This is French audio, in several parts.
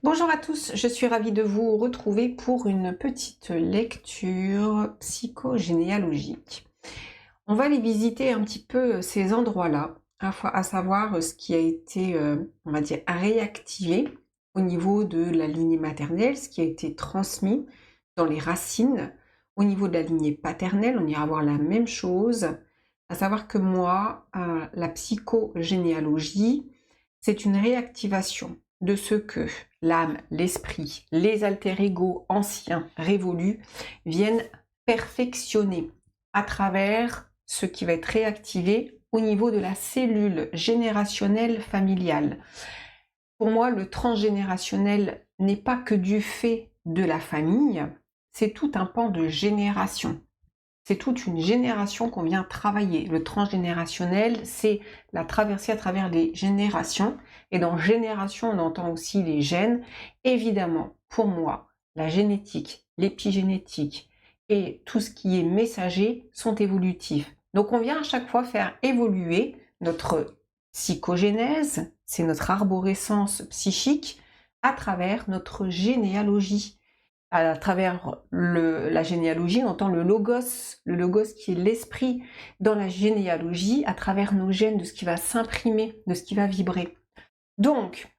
Bonjour à tous, je suis ravie de vous retrouver pour une petite lecture psychogénéalogique. On va aller visiter un petit peu ces endroits-là, à savoir ce qui a été, on va dire, réactivé au niveau de la lignée maternelle, ce qui a été transmis dans les racines. Au niveau de la lignée paternelle, on ira voir la même chose, à savoir que moi, la psychogénéalogie, c'est une réactivation de ce que l'âme, l'esprit, les alter-ego anciens, révolus, viennent perfectionner à travers ce qui va être réactivé au niveau de la cellule générationnelle familiale. Pour moi, le transgénérationnel n'est pas que du fait de la famille, c'est tout un pan de génération. C'est toute une génération qu'on vient travailler. Le transgénérationnel, c'est la traversée à travers les générations. Et dans génération, on entend aussi les gènes. Évidemment, pour moi, la génétique, l'épigénétique et tout ce qui est messager sont évolutifs. Donc on vient à chaque fois faire évoluer notre psychogénèse, c'est notre arborescence psychique, à travers notre généalogie. À travers la généalogie, on entend le logos qui est l'esprit dans la généalogie, à travers nos gènes, de ce qui va s'imprimer, de ce qui va vibrer. Donc,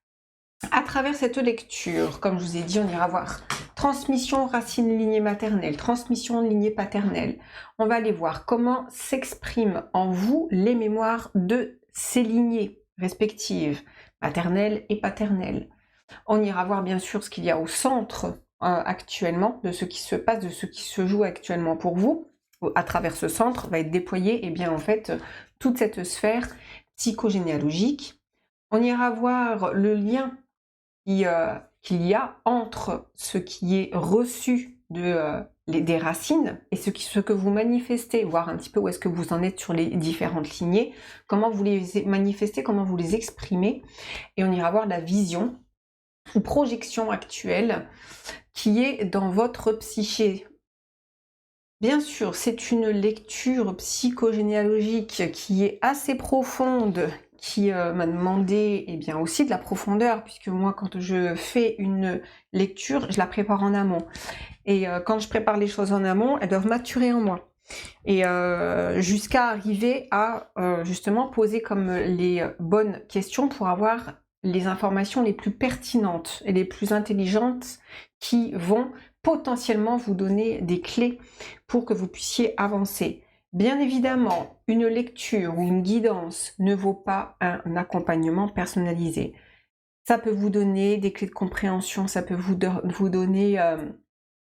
à travers cette lecture, comme je vous ai dit, on ira voir transmission racine lignée maternelle, transmission lignée paternelle. On va aller voir comment s'expriment en vous les mémoires de ces lignées respectives, maternelle et paternelle. On ira voir bien sûr ce qu'il y a au centre actuellement, de ce qui se passe, de ce qui se joue actuellement pour vous. À travers ce centre va être déployé, et bien en fait, toute cette sphère psychogénéalogique. On ira voir le lien qu'il y a entre ce qui est reçu des racines et ce que vous manifestez, voir un petit peu où est-ce que vous en êtes sur les différentes lignées, comment vous les manifestez, comment vous les exprimez, et on ira voir la vision ou projection actuelle qui est dans votre psyché. Bien sûr, c'est une lecture psychogénéalogique qui est assez profonde, qui m'a demandé bien aussi de la profondeur, puisque moi, quand je fais une lecture, je la prépare en amont. Et quand je prépare les choses en amont, elles doivent maturer en moi. Et jusqu'à arriver à justement poser comme les bonnes questions pour avoir les informations les plus pertinentes et les plus intelligentes qui vont potentiellement vous donner des clés pour que vous puissiez avancer. Bien évidemment, une lecture ou une guidance ne vaut pas un accompagnement personnalisé. Ça peut vous donner des clés de compréhension, ça peut vous donner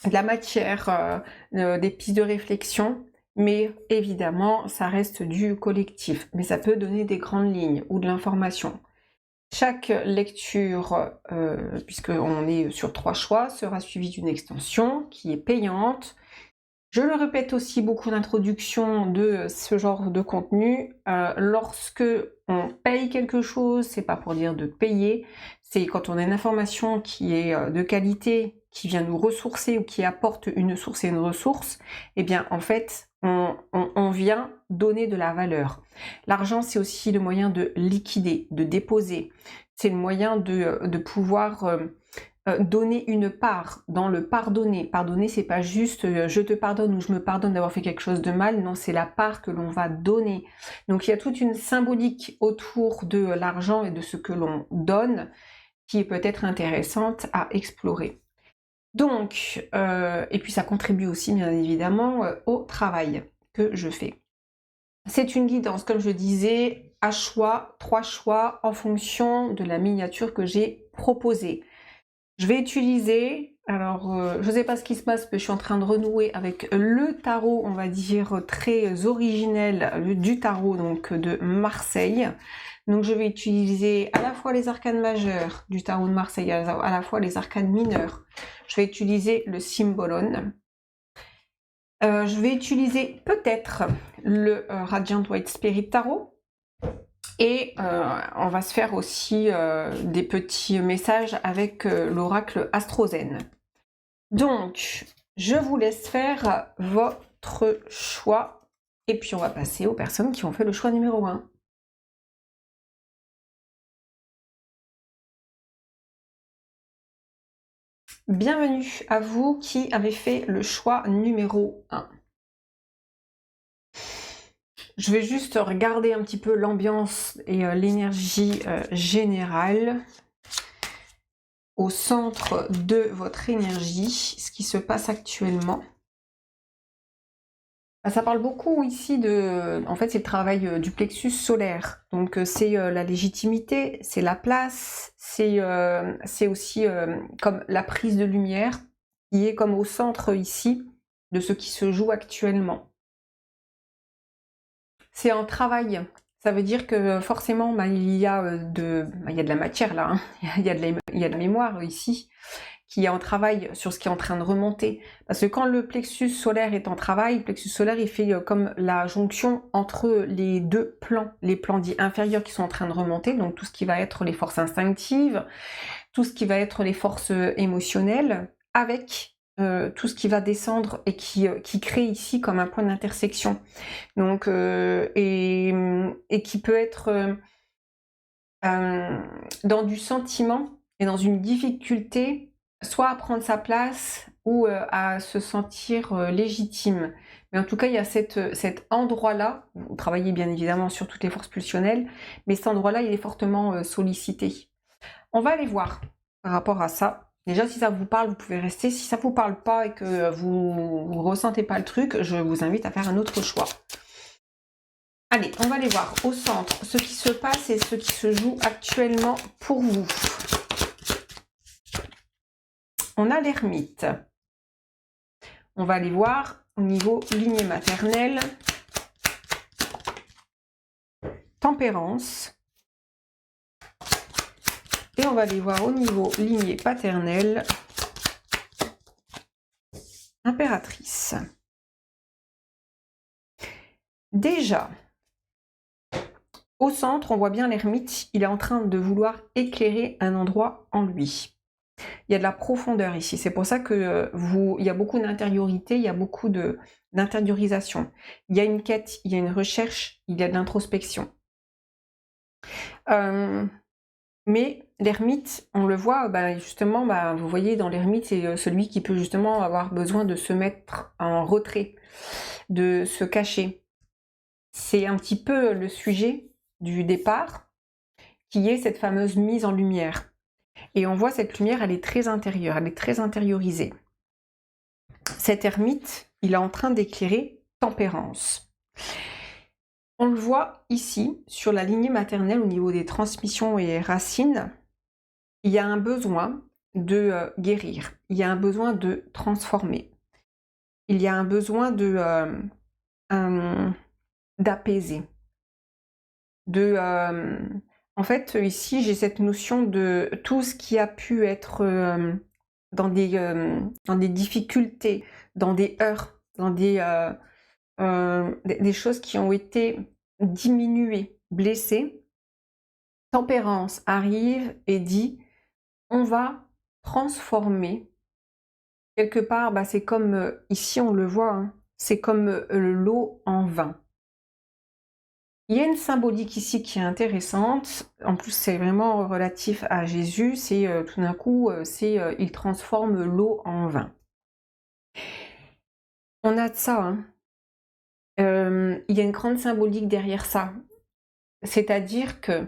de la matière, des pistes de réflexion, mais évidemment, ça reste du collectif. Mais ça peut donner des grandes lignes ou de l'information. Chaque lecture, puisqu'on est sur 3 choix, sera suivie d'une extension qui est payante. Je le répète aussi, beaucoup d'introductions de ce genre de contenu. Lorsque on paye quelque chose, c'est pas pour dire de payer, c'est quand on a une information qui est de qualité, qui vient nous ressourcer ou qui apporte une source et une ressource, et bien en fait, on vient donner de la valeur. L'argent, c'est aussi le moyen de liquider, de déposer. C'est le moyen de pouvoir donner une part dans le pardonner. Pardonner, c'est pas juste je te pardonne ou je me pardonne d'avoir fait quelque chose de mal, non, c'est la part que l'on va donner. Donc il y a toute une symbolique autour de l'argent et de ce que l'on donne qui est peut-être intéressante à explorer. Donc, et puis ça contribue aussi bien évidemment au travail que je fais. C'est une guidance, comme je disais, à choix, 3 choix en fonction de la miniature que j'ai proposée. Je vais utiliser, alors je ne sais pas ce qui se passe, mais je suis en train de renouer avec le tarot, on va dire, très originel du tarot donc de Marseille. Donc je vais utiliser à la fois les arcanes majeurs du tarot de Marseille, à la fois les arcanes mineurs. Je vais utiliser le Cymbalon. Je vais utiliser peut-être le Radiant White Spirit Tarot. Et on va se faire aussi des petits messages avec l'oracle Astrozen. Donc, je vous laisse faire votre choix. Et puis on va passer aux personnes qui ont fait le choix numéro 1. Bienvenue à vous qui avez fait le choix numéro 1. Je vais juste regarder un petit peu l'ambiance et l'énergie générale au centre de votre énergie, ce qui se passe actuellement. Ça parle beaucoup ici en fait, c'est le travail du plexus solaire. Donc, c'est la légitimité, c'est la place, c'est aussi comme la prise de lumière, qui est comme au centre ici de ce qui se joue actuellement. C'est un travail. Ça veut dire que forcément, il y a de la matière là, hein. Il y a de la mémoire ici, qui est en travail sur ce qui est en train de remonter. Parce que quand le plexus solaire est en travail, le plexus solaire, il fait comme la jonction entre les deux plans, les plans dits inférieurs qui sont en train de remonter, donc tout ce qui va être les forces instinctives, tout ce qui va être les forces émotionnelles, avec tout ce qui va descendre et qui crée ici comme un point d'intersection. Donc, et qui peut être dans du sentiment et dans une difficulté, soit à prendre sa place ou à se sentir légitime. Mais en tout cas, il y a cet endroit-là, vous travaillez bien évidemment sur toutes les forces pulsionnelles, mais cet endroit-là, il est fortement sollicité. On va aller voir par rapport à ça. Déjà, si ça vous parle, vous pouvez rester. Si ça vous parle pas et que vous ne ressentez pas le truc, je vous invite à faire un autre choix. Allez, on va aller voir au centre ce qui se passe et ce qui se joue actuellement pour vous. On a l'ermite. On va aller voir au niveau lignée maternelle, tempérance. Et on va aller voir au niveau lignée paternelle, impératrice. Déjà, au centre, on voit bien l'ermite, il est en train de vouloir éclairer un endroit en lui. Il y a de la profondeur ici, c'est pour ça que il y a beaucoup d'intériorité, il y a beaucoup d'intériorisation. Il y a une quête, il y a une recherche, il y a de l'introspection. Mais l'ermite, on le voit, justement, vous voyez, dans l'ermite, c'est celui qui peut justement avoir besoin de se mettre en retrait, de se cacher. C'est un petit peu le sujet du départ, qui est cette fameuse mise en lumière. Et on voit cette lumière, elle est très intérieure, elle est très intériorisée. Cet ermite, il est en train d'éclairer tempérance. On le voit ici, sur la lignée maternelle, au niveau des transmissions et racines, il y a un besoin de guérir, il y a un besoin de transformer, il y a un besoin d'apaiser, en fait, ici, j'ai cette notion de tout ce qui a pu être dans des difficultés, dans des heurts, dans des choses qui ont été diminuées, blessées. Tempérance arrive et dit, on va transformer. Quelque part, c'est comme, ici on le voit, hein, c'est comme l'eau en vin. Il y a une symbolique ici qui est intéressante, en plus c'est vraiment relatif à Jésus, c'est tout d'un coup, il transforme l'eau en vin. On a de ça, hein. Il y a une grande symbolique derrière ça, c'est-à-dire que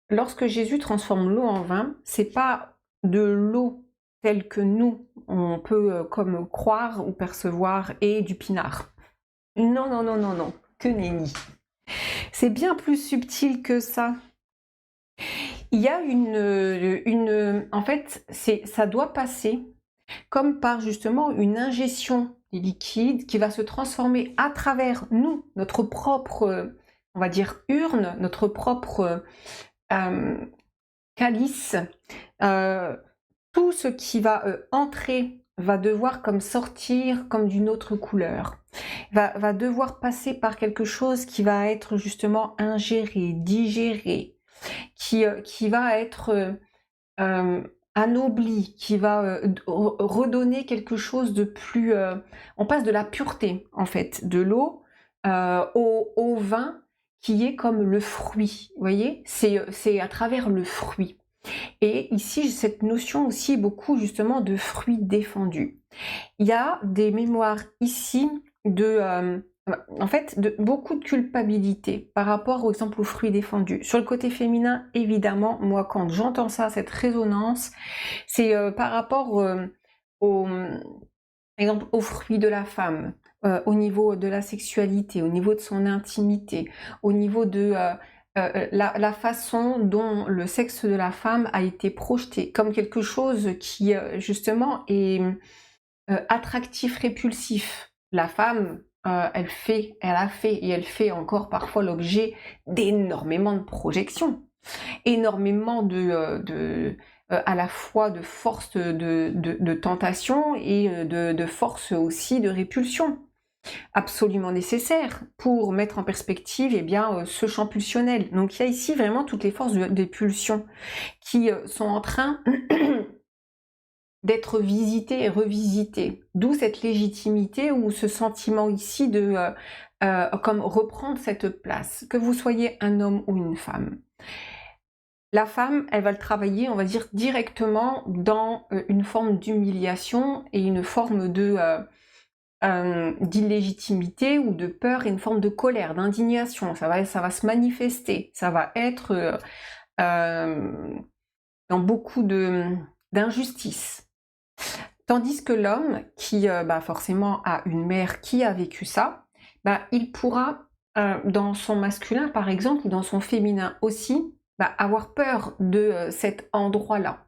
lorsque Jésus transforme l'eau en vin, c'est pas de l'eau telle que nous, on peut comme croire ou percevoir, et du pinard. Non, non, non, non, non, que nenni. C'est bien plus subtil que ça. Il y a en fait, ça doit passer comme par justement une ingestion des liquides qui va se transformer à travers nous, notre propre, on va dire, urne, notre propre calice. Tout ce qui va entrer va devoir comme sortir comme d'une autre couleur, va devoir passer par quelque chose qui va être justement ingéré, digéré, qui va être anobli, qui va redonner quelque chose de plus... on passe de la pureté, en fait, de l'eau au vin qui est comme le fruit, vous voyez, c'est à travers le fruit. Et ici, j'ai cette notion aussi beaucoup justement de fruits défendus. Il y a des mémoires ici en fait, de beaucoup de culpabilité par rapport, au exemple, aux fruits défendus. Sur le côté féminin, évidemment, moi, quand j'entends ça, cette résonance, c'est par rapport au, exemple, aux fruits de la femme, au niveau de la sexualité, au niveau de son intimité, au niveau de la façon dont le sexe de la femme a été projeté comme quelque chose qui, justement, est attractif, répulsif. La femme, elle a fait et elle fait encore parfois l'objet d'énormément de projections, énormément à la fois de force de tentation et de force aussi de répulsion, absolument nécessaire pour mettre en perspective ce champ pulsionnel. Donc il y a ici vraiment toutes les forces des pulsions qui sont en train d'être visitées et revisitées. D'où cette légitimité ou ce sentiment ici de comme reprendre cette place, que vous soyez un homme ou une femme. La femme, elle va le travailler, on va dire, directement dans une forme d'humiliation et une forme d'illégitimité ou de peur et une forme de colère, d'indignation. Ça va se manifester, ça va être dans beaucoup d'injustice. Tandis que l'homme, qui forcément a une mère qui a vécu ça, il pourra, dans son masculin par exemple, ou dans son féminin aussi, avoir peur de cet endroit-là,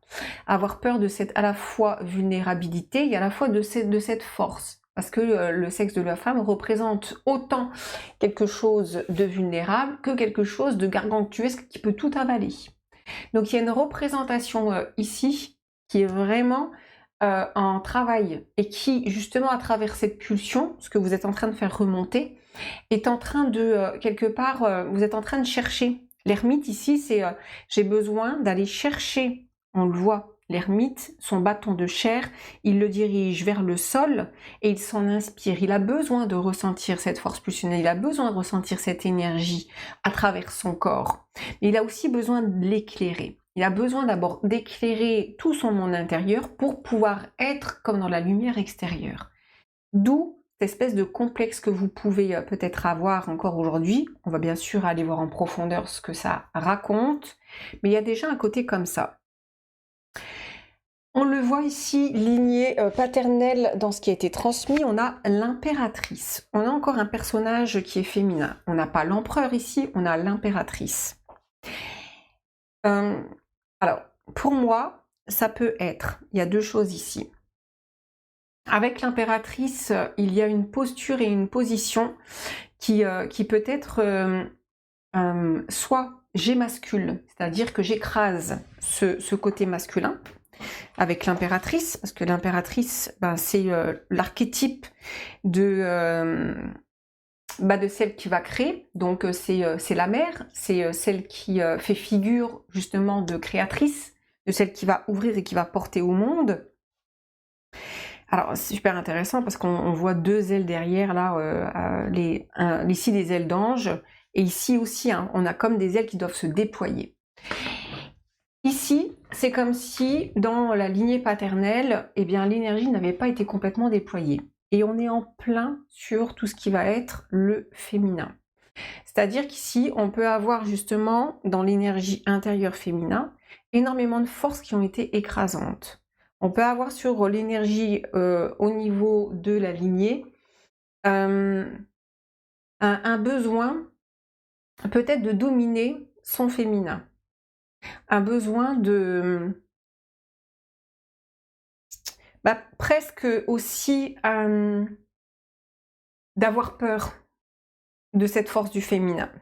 avoir peur de cette à la fois vulnérabilité et à la fois de cette force. Parce que le sexe de la femme représente autant quelque chose de vulnérable que quelque chose de gargantuesque qui peut tout avaler. Donc il y a une représentation ici qui est vraiment en travail et qui, justement, à travers cette pulsion, ce que vous êtes en train de faire remonter, est en train de, quelque part, vous êtes en train de chercher. L'ermite ici, c'est j'ai besoin d'aller chercher, on le voit, l'ermite, son bâton de chair, il le dirige vers le sol et il s'en inspire. Il a besoin de ressentir cette force pulsionnelle, il a besoin de ressentir cette énergie à travers son corps. Mais il a aussi besoin de l'éclairer. Il a besoin d'abord d'éclairer tout son monde intérieur pour pouvoir être comme dans la lumière extérieure. D'où cette espèce de complexe que vous pouvez peut-être avoir encore aujourd'hui. On va bien sûr aller voir en profondeur ce que ça raconte, mais il y a déjà un côté comme ça. On le voit ici, lignée paternelle dans ce qui a été transmis, on a l'impératrice. On a encore un personnage qui est féminin. On n'a pas l'empereur ici, on a l'impératrice. Alors, pour moi, ça peut être, il y a deux choses ici. Avec l'impératrice, il y a une posture et une position qui peut être soit j'émascule, c'est-à-dire que j'écrase ce côté masculin avec l'impératrice, parce que l'impératrice, c'est l'archétype de celle qui va créer, donc c'est la mère, c'est celle qui fait figure justement de créatrice, de celle qui va ouvrir et qui va porter au monde. Alors c'est super intéressant parce qu'on voit deux ailes derrière là, ici des ailes d'ange, et ici aussi on a comme des ailes qui doivent se déployer. Ici, c'est comme si dans la lignée paternelle, l'énergie n'avait pas été complètement déployée. Et on est en plein sur tout ce qui va être le féminin. C'est-à-dire qu'ici, on peut avoir justement, dans l'énergie intérieure féminin, énormément de forces qui ont été écrasantes. On peut avoir sur l'énergie au niveau de la lignée, un besoin peut-être de dominer son féminin. Un besoin de... presque aussi d'avoir peur de cette force du féminin.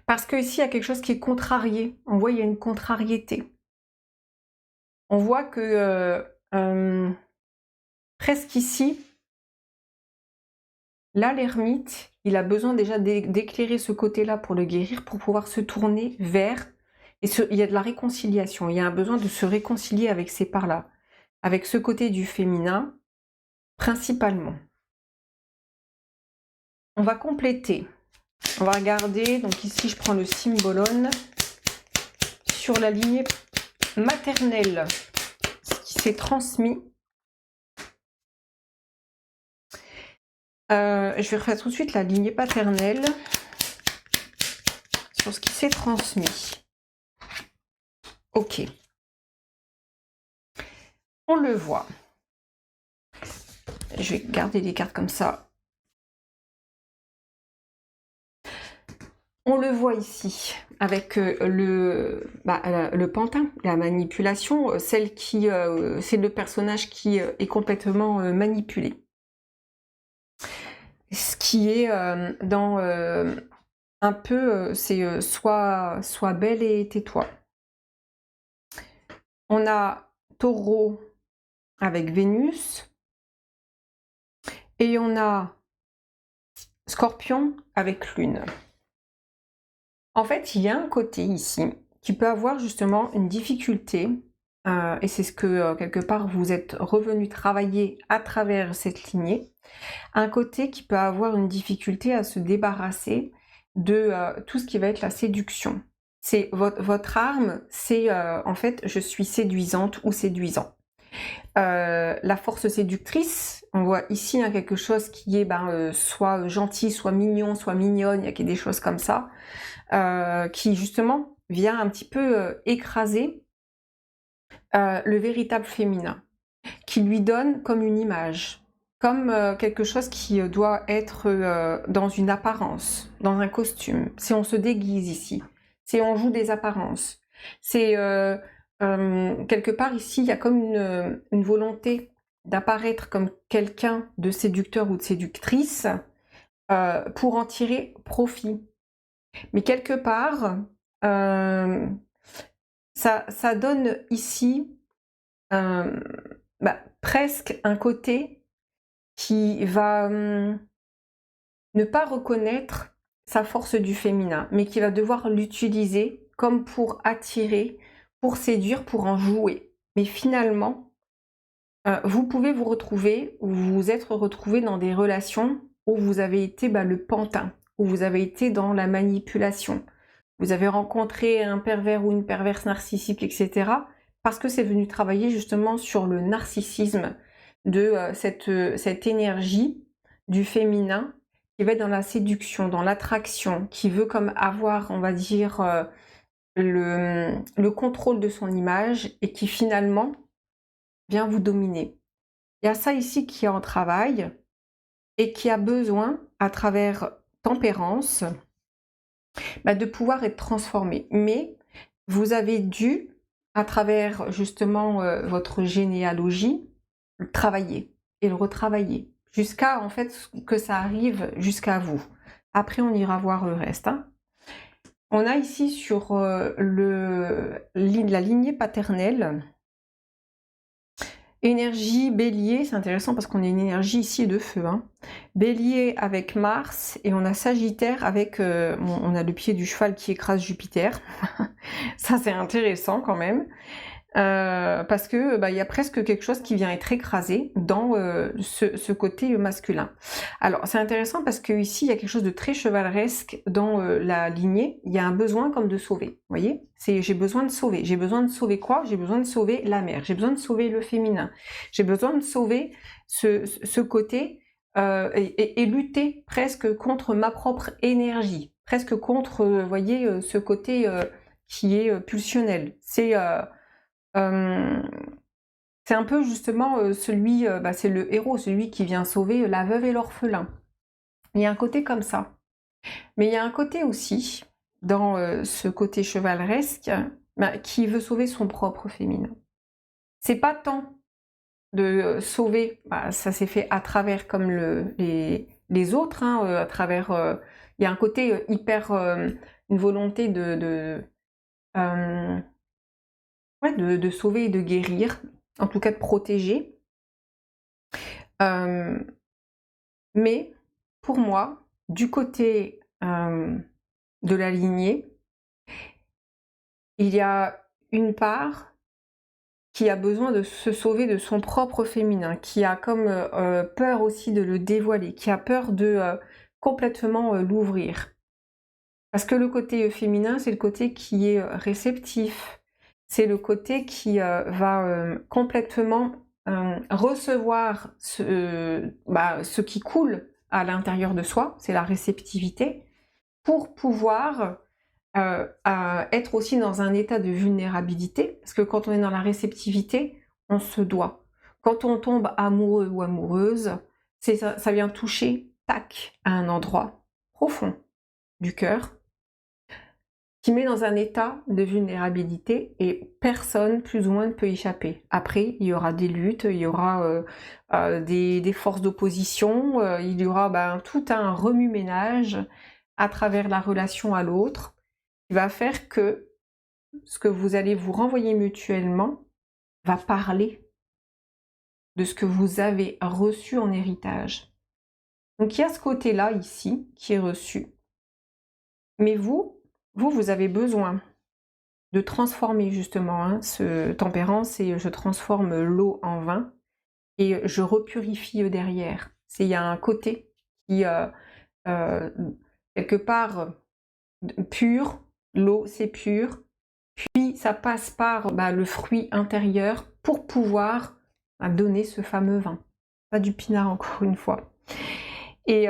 Parce que ici, il y a quelque chose qui est contrarié. On voit, il y a une contrariété. On voit que presque ici, là, l'ermite, il a besoin déjà d'éclairer ce côté-là pour le guérir, pour pouvoir se tourner vers... Et il y a de la réconciliation, il y a un besoin de se réconcilier avec ces parts-là, avec ce côté du féminin, principalement. On va compléter. On va regarder, donc ici je prends le symbolone sur la lignée maternelle, ce qui s'est transmis. Je vais refaire tout de suite la lignée paternelle sur ce qui s'est transmis. Ok. On le voit. Je vais garder les cartes comme ça. On le voit ici avec le pantin, la manipulation, c'est le personnage qui est complètement manipulé. Ce qui est dans un peu, c'est sois belle et tais-toi. On a Taureau avec Vénus et on a Scorpion avec Lune. En fait, il y a un côté ici qui peut avoir justement une difficulté, et c'est ce que quelque part vous êtes revenu travailler à travers cette lignée, un côté qui peut avoir une difficulté à se débarrasser de tout ce qui va être la séduction. C'est votre arme, c'est en fait je suis séduisante ou séduisant. La force séductrice, on voit ici quelque chose qui est soit gentil, soit mignon, soit mignonne, il y a des choses comme ça, qui justement vient un petit peu écraser le véritable féminin, qui lui donne comme une image, comme quelque chose qui doit être dans une apparence, dans un costume. Si on se déguise ici, si on joue des apparences, c'est quelque part ici, il y a comme une volonté d'apparaître comme quelqu'un de séducteur ou de séductrice pour en tirer profit. Mais quelque part, ça donne ici presque un côté qui va ne pas reconnaître sa force du féminin, mais qui va devoir l'utiliser comme pour attirer, pour séduire, pour en jouer. Mais finalement, vous pouvez vous retrouver, ou vous vous êtes retrouvé dans des relations où vous avez été le pantin, où vous avez été dans la manipulation. Vous avez rencontré un pervers ou une perverse narcissique, etc. Parce que c'est venu travailler justement sur le narcissisme de cette énergie du féminin qui va être dans la séduction, dans l'attraction, qui veut comme avoir, on va dire, le contrôle de son image et qui finalement vient vous dominer. Il y a ça ici qui est en travail et qui a besoin, à travers tempérance, de pouvoir être transformé. Mais vous avez dû, à travers justement votre généalogie, le travailler et le retravailler jusqu'à en fait que ça arrive jusqu'à vous. Après, on ira voir le reste. Hein. On a ici sur la lignée paternelle énergie bélier, c'est intéressant parce qu'on a une énergie ici de feu. Hein. Bélier avec Mars et on a Sagittaire avec, on a le pied du cheval qui écrase Jupiter. Ça c'est intéressant quand même. Parce que il y a presque quelque chose qui vient être écrasé dans ce côté masculin. Alors c'est intéressant parce que ici il y a quelque chose de très chevaleresque dans la lignée. Il y a un besoin comme de sauver. Vous voyez, c'est j'ai besoin de sauver. J'ai besoin de sauver quoi? J'ai besoin de sauver la mère. J'ai besoin de sauver le féminin. J'ai besoin de sauver ce côté et lutter presque contre ma propre énergie, presque contre, vous voyez, ce côté qui est pulsionnel. C'est un peu justement celui, c'est le héros, celui qui vient sauver la veuve et l'orphelin. Il y a un côté comme ça. Mais il y a un côté aussi, dans ce côté chevaleresque, qui veut sauver son propre féminin. C'est pas tant de sauver, ça s'est fait à travers comme les autres, hein, à travers... il y a un côté hyper... une volonté de sauver et de guérir, en tout cas de protéger. Mais pour moi, du côté de la lignée, il y a une part qui a besoin de se sauver de son propre féminin, qui a comme peur aussi de le dévoiler, qui a peur de complètement l'ouvrir. Parce que le côté féminin, c'est le côté qui est réceptif, c'est le côté qui va complètement recevoir ce qui coule à l'intérieur de soi, c'est la réceptivité, pour pouvoir être aussi dans un état de vulnérabilité, parce que quand on est dans la réceptivité, on se doit. Quand on tombe amoureux ou amoureuse, ça vient toucher, tac, à un endroit profond du cœur, qui met dans un état de vulnérabilité et personne plus ou moins ne peut échapper. Après, il y aura des luttes, il y aura des forces d'opposition, il y aura tout un remue-ménage à travers la relation à l'autre, qui va faire que ce que vous allez vous renvoyer mutuellement va parler de ce que vous avez reçu en héritage. Donc il y a ce côté-là ici qui est reçu. Mais vous avez besoin de transformer justement ce tempérance, et je transforme l'eau en vin et je repurifie derrière. Il y a un côté qui quelque part pur, l'eau c'est pur, puis ça passe par le fruit intérieur pour pouvoir donner ce fameux vin. Pas du pinard encore une fois. Et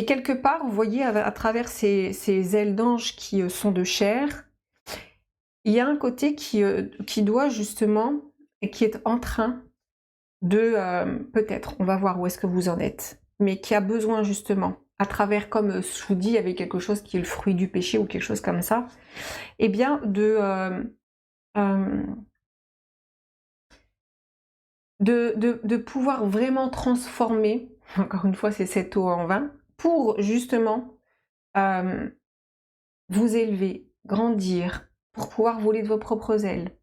quelque part, vous voyez, à travers ces ailes d'ange qui sont de chair, il y a un côté qui doit justement, et qui est en train de, peut-être, on va voir où est-ce que vous en êtes, mais qui a besoin justement, à travers, comme je vous dis, il y avait quelque chose qui est le fruit du péché ou quelque chose comme ça, eh bien de pouvoir vraiment transformer, encore une fois, c'est cette eau en vin, pour justement vous élever, grandir, pour pouvoir voler de vos propres ailes.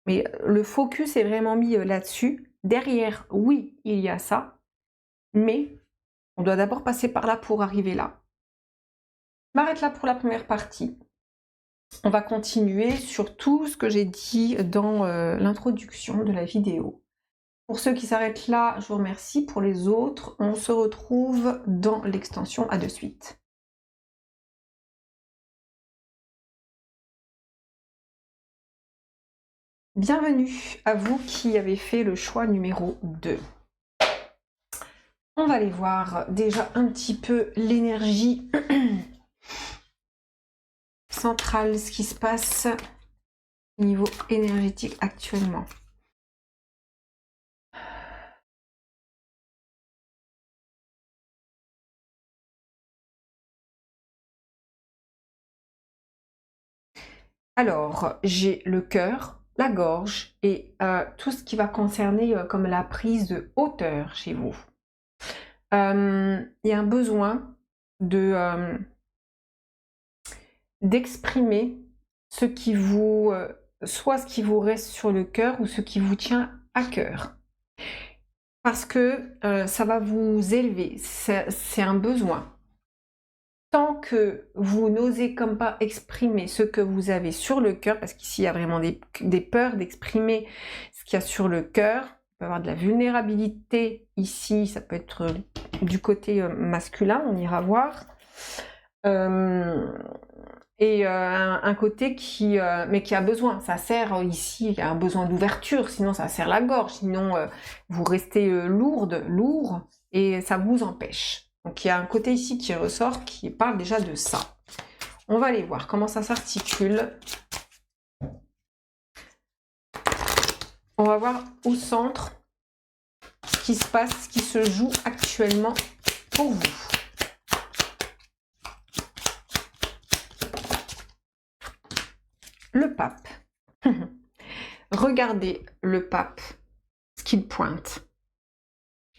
Mais le focus est vraiment mis là-dessus. Derrière, oui, il y a ça, mais on doit d'abord passer par là pour arriver là. Je m'arrête là pour la première partie. On va continuer sur tout ce que j'ai dit dans l'introduction de la vidéo. Pour ceux qui s'arrêtent là, je vous remercie. Pour les autres, on se retrouve dans l'extension. À de suite. Bienvenue à vous qui avez fait le choix numéro 2. On va aller voir déjà un petit peu l'énergie centrale, ce qui se passe au niveau énergétique actuellement. Alors, j'ai le cœur, la gorge et tout ce qui va concerner comme la prise de hauteur chez vous. Il y a un besoin d'exprimer ce qui vous, soit ce qui vous reste sur le cœur ou ce qui vous tient à cœur. Parce que ça va vous élever, c'est un besoin. Tant que vous n'osez comme pas exprimer ce que vous avez sur le cœur, parce qu'ici il y a vraiment des peurs d'exprimer ce qu'il y a sur le cœur, il peut y avoir de la vulnérabilité ici, ça peut être du côté masculin, on ira voir, et un côté mais qui a besoin, ça sert ici, il y a un besoin d'ouverture, sinon ça sert la gorge, sinon vous restez lourd, et ça vous empêche. Donc il y a un côté ici qui ressort, qui parle déjà de ça. On va aller voir comment ça s'articule. On va voir au centre ce qui se passe, ce qui se joue actuellement pour vous. Le pape. Regardez le pape, ce qu'il pointe.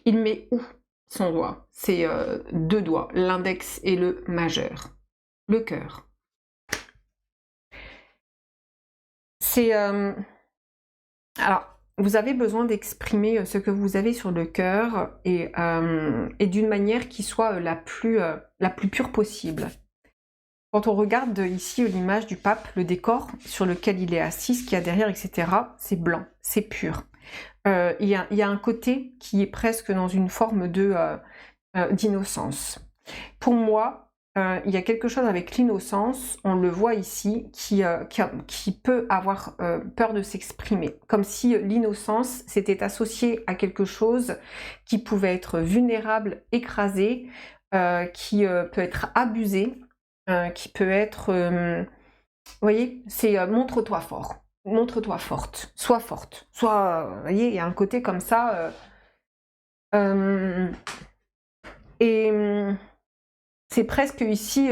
Il met où son doigt? C'est deux doigts, l'index et le majeur. Le cœur. C'est... alors, vous avez besoin d'exprimer ce que vous avez sur le cœur et d'une manière qui soit la plus pure possible. Quand on regarde ici l'image du pape, le décor sur lequel il est assis, ce qu'il y a derrière, etc., c'est blanc, c'est pur. Il y a un côté qui est presque dans une forme d'innocence. Pour moi, il y a quelque chose avec l'innocence, on le voit ici, qui peut avoir peur de s'exprimer. Comme si l'innocence s'était associée à quelque chose qui pouvait être vulnérable, écrasé, qui peut être abusé, qui peut être... vous voyez, c'est montre-toi fort, montre-toi forte, soit, vous voyez, il y a un côté comme ça. Et c'est presque ici,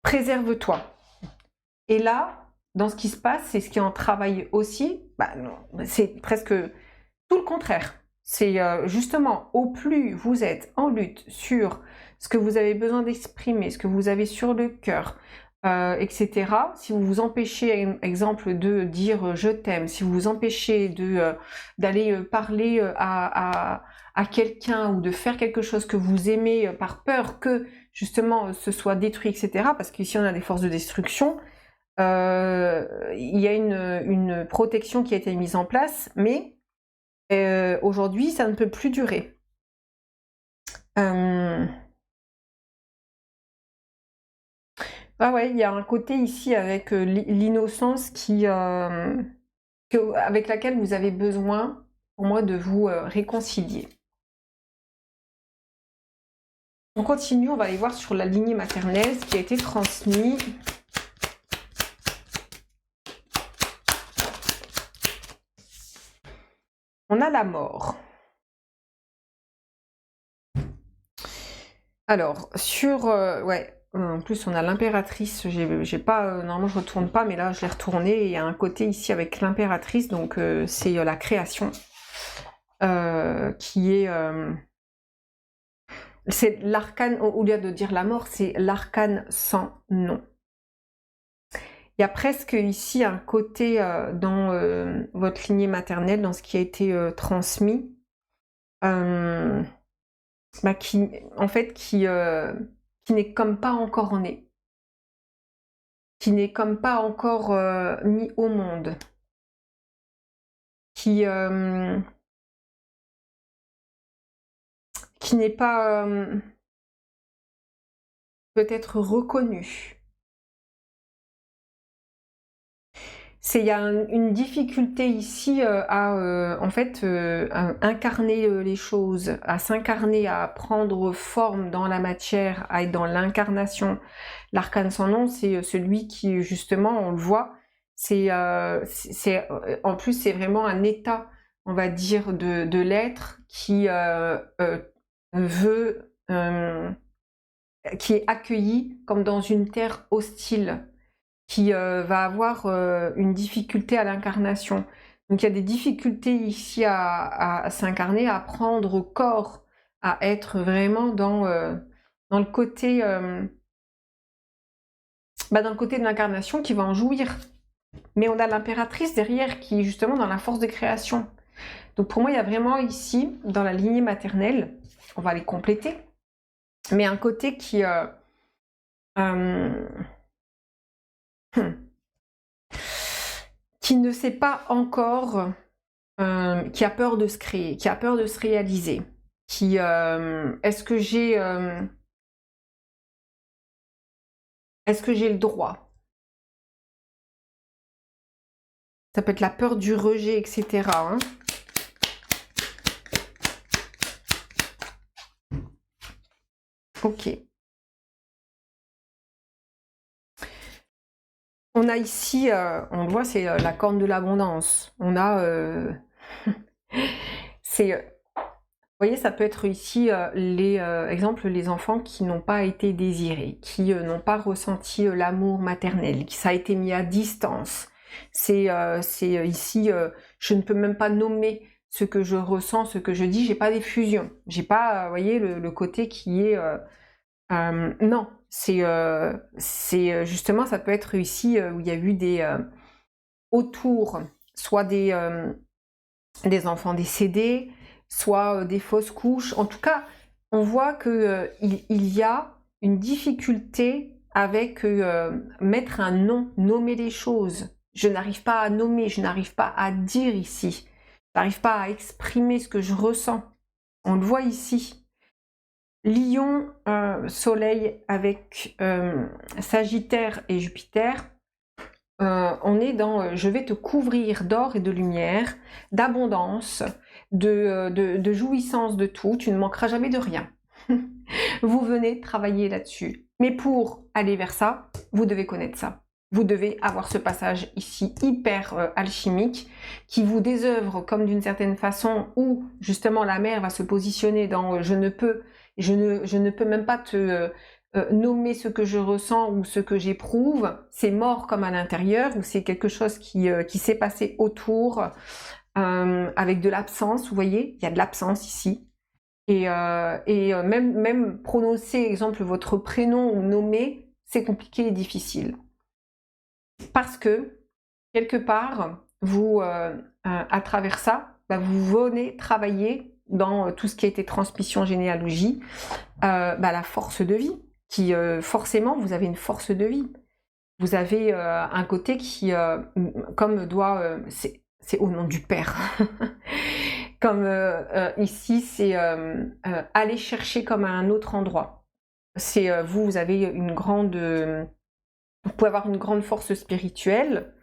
préserve-toi. Et là, dans ce qui se passe, c'est ce qui en travaille aussi, bah, c'est presque tout le contraire. C'est justement, au plus vous êtes en lutte sur ce que vous avez besoin d'exprimer, ce que vous avez sur le cœur, etc. Si vous vous empêchez, exemple, de dire je t'aime, si vous vous empêchez d'aller parler à quelqu'un ou de faire quelque chose que vous aimez par peur que justement ce soit détruit, etc. Parce qu'ici on a des forces de destruction, il y a une protection qui a été mise en place, mais aujourd'hui ça ne peut plus durer. Ah ouais, il y a un côté ici avec l'innocence avec laquelle vous avez besoin, pour moi, de vous réconcilier. On continue, on va aller voir sur la lignée maternelle, ce qui a été transmis. On a la mort. Alors, ouais, en plus on a l'impératrice, j'ai pas, normalement je retourne pas, mais là je l'ai retourné, et il y a un côté ici avec l'impératrice, donc c'est la création, qui est... c'est l'arcane, au lieu de dire la mort, c'est l'arcane sans nom. Il y a presque ici un côté dans votre lignée maternelle, dans ce qui a été transmis, bah, qui n'est comme pas encore né, qui n'est comme pas encore mis au monde, qui n'est pas peut-être reconnu. Il y a une difficulté ici à en fait incarner les choses, à s'incarner, à prendre forme dans la matière, à être dans l'incarnation. L'arcane sans nom, c'est celui qui, justement, on le voit, en plus c'est vraiment un état, on va dire, de l'être qui veut, qui est accueilli comme dans une terre hostile, qui va avoir une difficulté à l'incarnation. Donc il y a des difficultés ici à s'incarner, à prendre corps, à être vraiment dans le côté dans le côté de l'incarnation, qui va en jouir. Mais on a l'impératrice derrière qui est justement dans la force de création. Donc pour moi, il y a vraiment ici, dans la lignée maternelle, on va les compléter, mais un côté qui qui ne sait pas encore, qui a peur de se créer, qui a peur de se réaliser, qui est-ce que j'ai le droit? Ça peut être la peur du rejet, etc. Hein. Ok. On a ici, on le voit, c'est la corne de l'abondance. On a, vous voyez, ça peut être ici exemple, les enfants qui n'ont pas été désirés, qui n'ont pas ressenti l'amour maternel, qui ça a été mis à distance. C'est ici, je ne peux même pas nommer ce que je ressens, ce que je dis, j'ai pas d'effusion, j'ai pas, vous voyez, le côté qui est... non, c'est justement, ça peut être ici où il y a eu des... autour, soit des enfants décédés, soit des fausses couches. En tout cas, on voit que il y a une difficulté avec mettre un nom, nommer les choses. Je n'arrive pas à nommer, je n'arrive pas à dire ici. Je n'arrive pas à exprimer ce que je ressens. On le voit ici. Lion, Soleil avec Sagittaire et Jupiter, on est dans je vais te couvrir d'or et de lumière, d'abondance, de jouissance de tout, tu ne manqueras jamais de rien. Vous venez travailler là-dessus. Mais pour aller vers ça, vous devez connaître ça. Vous devez avoir ce passage ici hyper alchimique qui vous désœuvre comme d'une certaine façon où justement la mer va se positionner dans je ne peux même pas te nommer ce que je ressens ou ce que j'éprouve. C'est mort comme à l'intérieur ou c'est quelque chose qui s'est passé autour avec de l'absence. Vous voyez, il y a de l'absence ici. Et même prononcer, exemple, votre prénom ou nommer, c'est compliqué et difficile. Parce que, quelque part, vous, à travers ça, bah, vous venez travailler dans tout ce qui a été transmission généalogie, bah, la force de vie, qui forcément, vous avez une force de vie. Vous avez un côté qui, comme doit, c'est au nom du Père. Comme ici, c'est aller chercher comme à un autre endroit. C'est vous avez une grande, vous pouvez avoir une grande force spirituelle.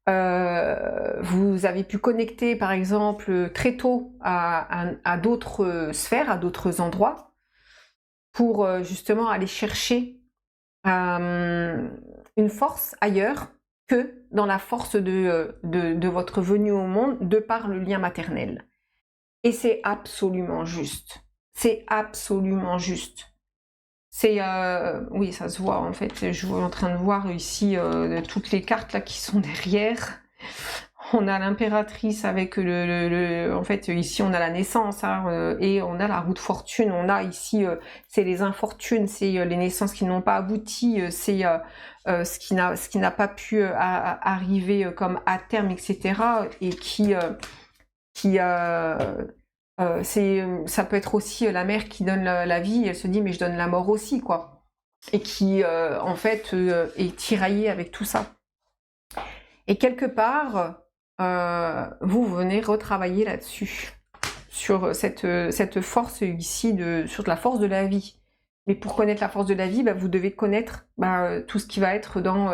Vous avez pu connecter, par exemple, très tôt à d'autres sphères, à d'autres endroits, pour justement aller chercher une force ailleurs que dans la force de votre venue au monde, de par le lien maternel. Et c'est absolument juste. C'est absolument juste. C'est oui, ça se voit en fait. Je suis en train de voir ici toutes les cartes là qui sont derrière. On a l'impératrice avec en fait ici on a la naissance hein, et on a la roue de fortune. On a ici c'est les infortunes, c'est les naissances qui n'ont pas abouti, c'est ce qui n'a pas pu arriver comme à terme, etc. Et ça peut être aussi la mère qui donne la vie, elle se dit mais je donne la mort aussi quoi, et qui en fait est tiraillée avec tout ça. Et quelque part, vous venez retravailler là-dessus, sur cette force ici, sur la force de la vie. Mais pour connaître la force de la vie, bah, vous devez connaître tout ce qui va être dans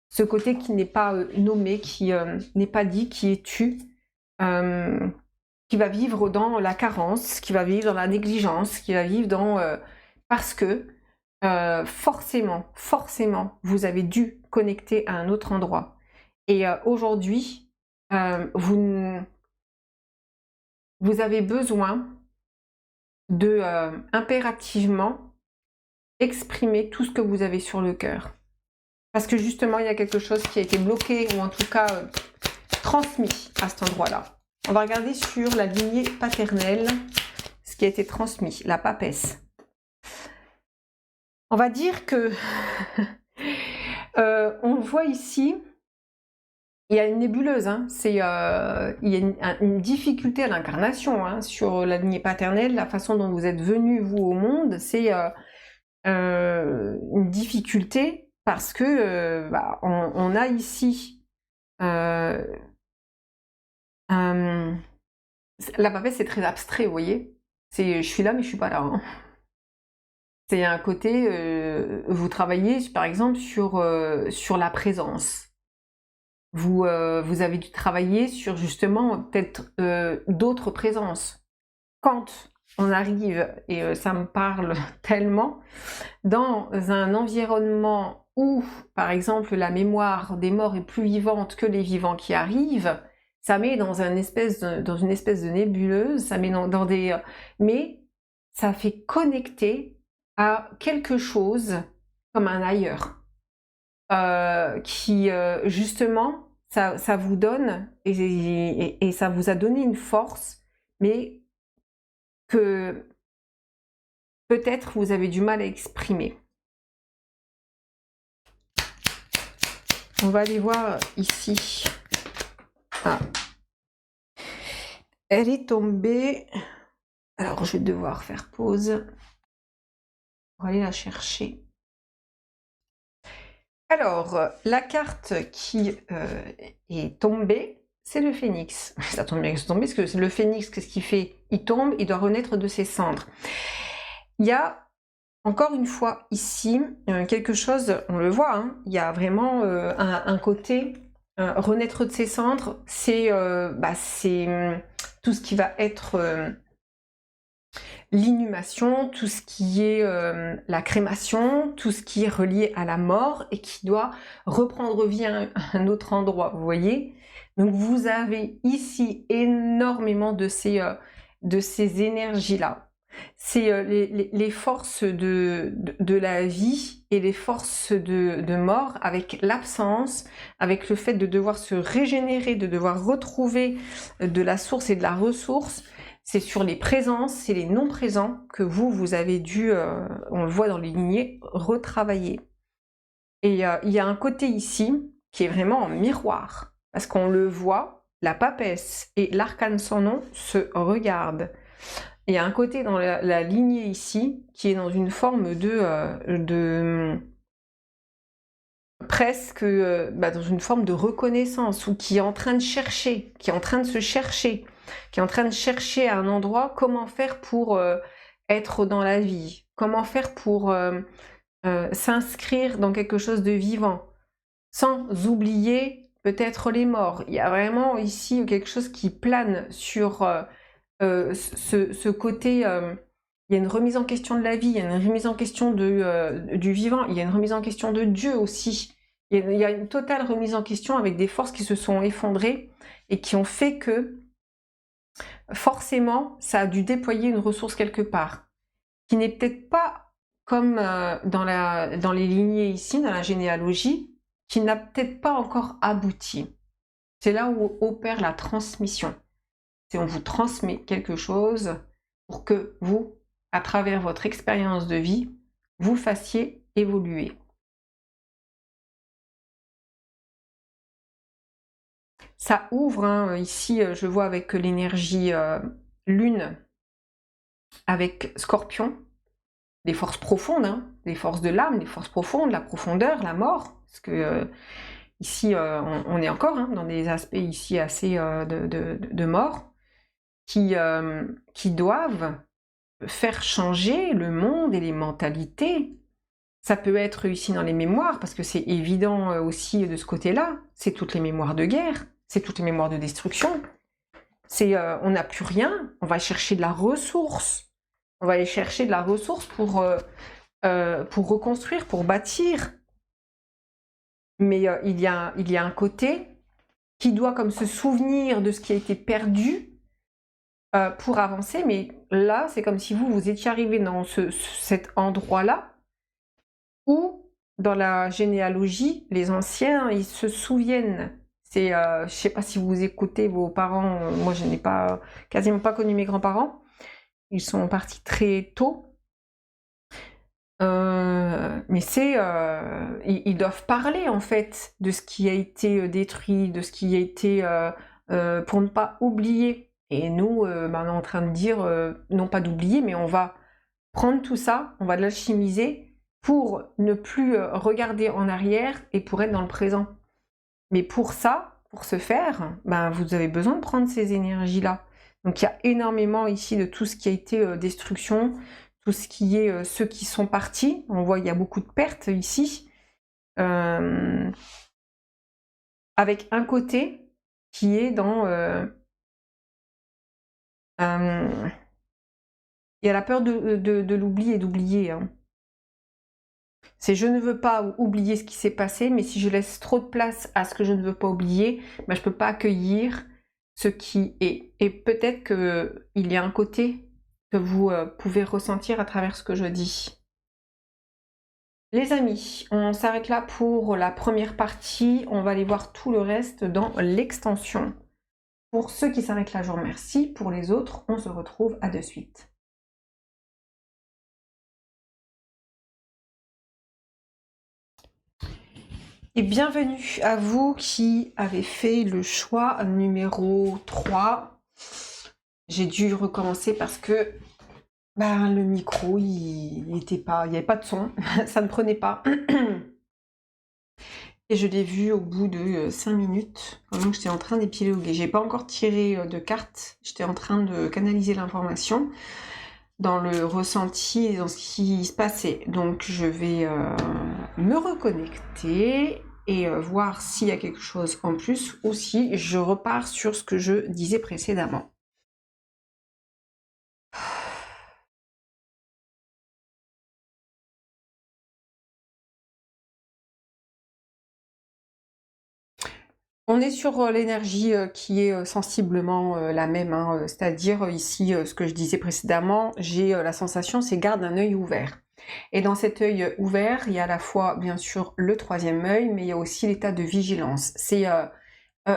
ce côté qui n'est pas nommé, qui n'est pas dit, qui est tu. Qui va vivre dans la carence, qui va vivre dans la négligence, qui va vivre dans... parce que forcément, vous avez dû connecter à un autre endroit. Et aujourd'hui, vous avez besoin de impérativement exprimer tout ce que vous avez sur le cœur. Parce que justement, il y a quelque chose qui a été bloqué, ou en tout cas transmis à cet endroit-là. On va regarder sur la lignée paternelle ce qui a été transmis, la papesse. On va dire que on voit ici, il y a une nébuleuse, hein, il y a une difficulté à l'incarnation hein, sur la lignée paternelle, la façon dont vous êtes venu vous au monde, c'est une difficulté parce que on a ici la papesse c'est très abstrait, vous voyez. C'est je suis là mais je suis pas là. Hein. C'est un côté, vous travaillez par exemple sur la présence. Vous avez dû travailler sur justement peut-être d'autres présences. Quand on arrive, et ça me parle tellement, dans un environnement où, par exemple, la mémoire des morts est plus vivante que les vivants qui arrivent, ça met dans une espèce de nébuleuse, ça met dans des... mais ça fait connecter à quelque chose comme un ailleurs. Qui, justement, ça vous donne, et ça vous a donné une force, mais que peut-être vous avez du mal à exprimer. On va aller voir ici. Ah. Elle est tombée. Alors, je vais devoir faire pause pour aller la chercher. Alors, la carte qui est tombée, c'est le phénix. Ça tombe bien que c'est tombé, parce que le phénix, qu'est-ce qu'il fait? Il tombe, il doit renaître de ses cendres. Il y a, encore une fois, ici, quelque chose, on le voit, hein, il y a vraiment un côté, renaître de ses cendres, c'est tout ce qui va être l'inhumation, tout ce qui est la crémation, tout ce qui est relié à la mort et qui doit reprendre vie à un autre endroit, vous voyez? Donc vous avez ici énormément de ces énergies-là. C'est les forces de la vie et les forces de mort avec l'absence, avec le fait de devoir se régénérer, de devoir retrouver de la source et de la ressource. C'est sur les présences et les non-présents que vous avez dû, on le voit dans les lignées, retravailler. Et il y a un côté ici qui est vraiment en miroir, parce qu'on le voit, la papesse et l'arcane sans nom se regardent. Et il y a un côté dans la lignée ici qui est dans une forme de presque dans une forme de reconnaissance, ou qui est en train de chercher, qui est en train de se chercher, qui est en train de chercher à un endroit comment faire pour être dans la vie, comment faire pour s'inscrire dans quelque chose de vivant, sans oublier peut-être les morts. Il y a vraiment ici quelque chose qui plane sur ce côté, il y a une remise en question de la vie, il y a une remise en question du vivant, il y a une remise en question de Dieu aussi. Il y a une totale remise en question avec des forces qui se sont effondrées et qui ont fait que forcément ça a dû déployer une ressource quelque part, qui n'est peut-être pas comme dans les lignées ici, dans la généalogie, qui n'a peut-être pas encore abouti. C'est là où opère la transmission. C'est on vous transmet quelque chose pour que vous, à travers votre expérience de vie, vous fassiez évoluer. Ça ouvre, hein, ici, je vois avec l'énergie lune, avec Scorpion, des forces profondes, hein, des forces de l'âme, des forces profondes, la profondeur, la mort, parce que ici, on est encore dans des aspects ici assez de mort, qui doivent faire changer le monde et les mentalités. Ça peut être ici dans les mémoires, parce que c'est évident aussi de ce côté-là, c'est toutes les mémoires de guerre, c'est toutes les mémoires de destruction, c'est on n'a plus rien, on va chercher de la ressource, on va aller chercher de la ressource pour reconstruire, pour bâtir. Mais il y a un côté qui doit comme se souvenir de ce qui a été perdu pour avancer, mais là, c'est comme si vous étiez arrivé dans cet endroit-là où, dans la généalogie, les anciens, ils se souviennent. C'est, je sais pas si vous écoutez vos parents, moi je n'ai quasiment pas connu mes grands-parents, ils sont partis très tôt, mais ils doivent parler en fait de ce qui a été détruit, de ce qui a été, pour ne pas oublier. Et nous, on est en train de dire, non pas d'oublier, mais on va prendre tout ça, on va l'alchimiser pour ne plus regarder en arrière et pour être dans le présent. Mais pour ça, pour ce faire, vous avez besoin de prendre ces énergies-là. Donc il y a énormément ici de tout ce qui a été destruction, tout ce qui est ceux qui sont partis. On voit il y a beaucoup de pertes ici. Avec un côté qui est dans... il y a la peur de l'oubli et d'oublier. Hein. C'est je ne veux pas oublier ce qui s'est passé, mais si je laisse trop de place à ce que je ne veux pas oublier, je ne peux pas accueillir ce qui est. Et peut-être qu'il y a un côté que vous pouvez ressentir à travers ce que je dis. Les amis, on s'arrête là pour la première partie. On va aller voir tout le reste dans l'extension. Pour ceux qui s'arrêtent là, je vous remercie. Pour les autres, on se retrouve à de suite. Et bienvenue à vous qui avez fait le choix numéro 3. J'ai dû recommencer parce que le micro, il n'y avait pas de son, ça ne prenait pas. Et je l'ai vu au bout de 5 minutes, pendant que j'étais en train d'épiloguer. J'ai pas encore tiré de cartes, j'étais en train de canaliser l'information. dans le ressenti, dans ce qui se passait. Donc je vais me reconnecter et voir s'il y a quelque chose en plus ou si je repars sur ce que je disais précédemment. On est sur l'énergie qui est sensiblement la même, hein, c'est-à-dire ici, ce que je disais précédemment, j'ai la sensation, c'est garde un œil ouvert. Et dans cet œil ouvert, il y a à la fois, bien sûr, le troisième œil, mais il y a aussi l'état de vigilance. C'est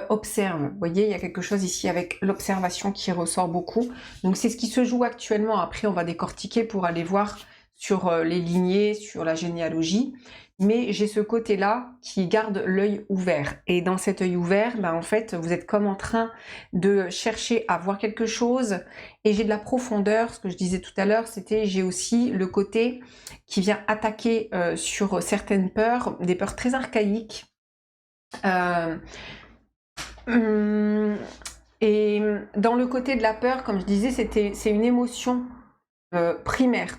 observe, vous voyez, il y a quelque chose ici avec l'observation qui ressort beaucoup. Donc c'est ce qui se joue actuellement. Après, on va décortiquer pour aller voir sur les lignées, sur la généalogie. Mais j'ai ce côté-là qui garde l'œil ouvert. Et dans cet œil ouvert, ben, en fait, vous êtes comme en train de chercher à voir quelque chose. Et j'ai de la profondeur. Ce que je disais tout à l'heure, c'était j'ai aussi le côté qui vient attaquer sur certaines peurs, des peurs très archaïques. Et dans le côté de la peur, comme je disais, c'est une émotion primaire.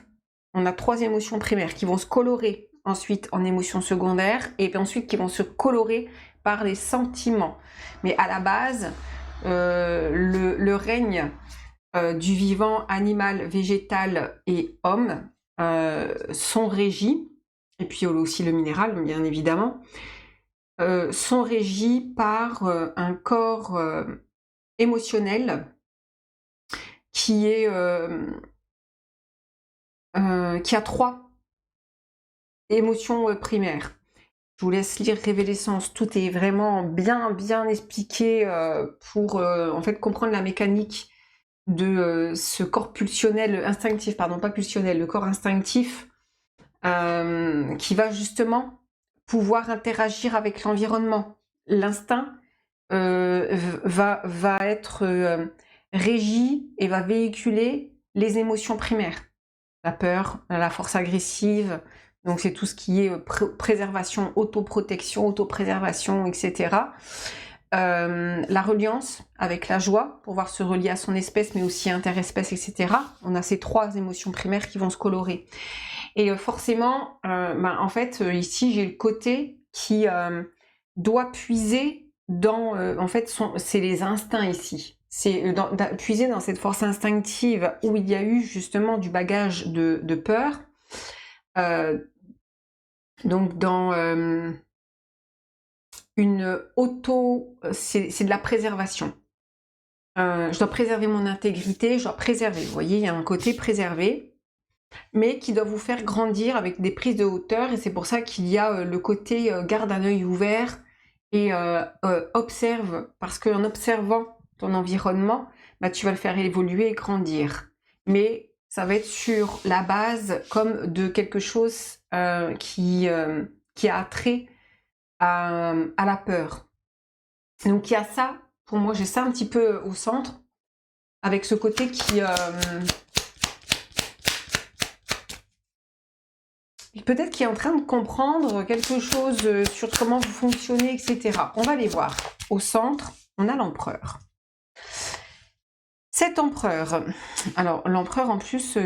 On a 3 émotions primaires qui vont se colorer ensuite en émotions secondaires et puis ensuite qui vont se colorer par les sentiments. Mais à la base, le règne du vivant, animal, végétal et homme sont régis, et puis aussi le minéral, bien évidemment, sont régis par un corps émotionnel qui a 3 émotions primaires. Je vous laisse lire Révélessence, tout est vraiment bien expliqué pour en fait comprendre la mécanique de ce corps pulsionnel, instinctif, pardon, pas pulsionnel, le corps instinctif qui va justement pouvoir interagir avec l'environnement. L'instinct va être régi et va véhiculer les émotions primaires. La peur, la force agressive, donc c'est tout ce qui est préservation, autoprotection, autopréservation, etc. La reliance avec la joie, pour pouvoir se relier à son espèce, mais aussi interespèce, etc. On a ces 3 émotions primaires qui vont se colorer. Et forcément, en fait, ici, j'ai le côté qui doit puiser dans... en fait, c'est les instincts ici. C'est puiser dans cette force instinctive où il y a eu justement du bagage de peur. Donc dans une c'est de la préservation. Je dois préserver mon intégrité, je dois préserver. Vous voyez, il y a un côté préservé, mais qui doit vous faire grandir avec des prises de hauteur. Et c'est pour ça qu'il y a le côté garde un œil ouvert et observe. Parce qu'en observant ton environnement, bah, tu vas le faire évoluer et grandir. Mais ça va être sur la base comme de quelque chose qui a trait à la peur. Donc il y a ça, pour moi j'ai ça un petit peu au centre, avec ce côté qui peut-être qui est en train de comprendre quelque chose sur comment vous fonctionnez, etc. On va les voir. Au centre, on a l'empereur. Cet empereur, alors l'empereur en plus,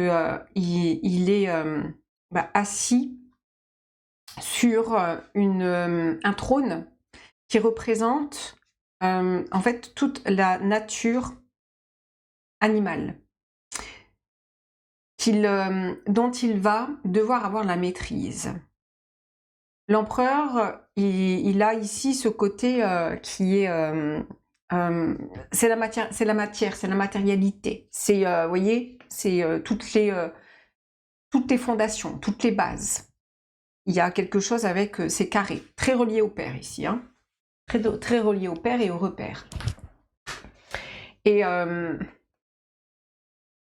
il est assis sur un trône qui représente en fait toute la nature animale dont il va devoir avoir la maîtrise. L'empereur, il a ici ce côté qui est c'est la matière, c'est la matérialité. C'est, vous voyez, c'est toutes les fondations, toutes les bases. Il y a quelque chose avec ces carrés, très reliés au père ici, hein, très reliés au père et au repère. Et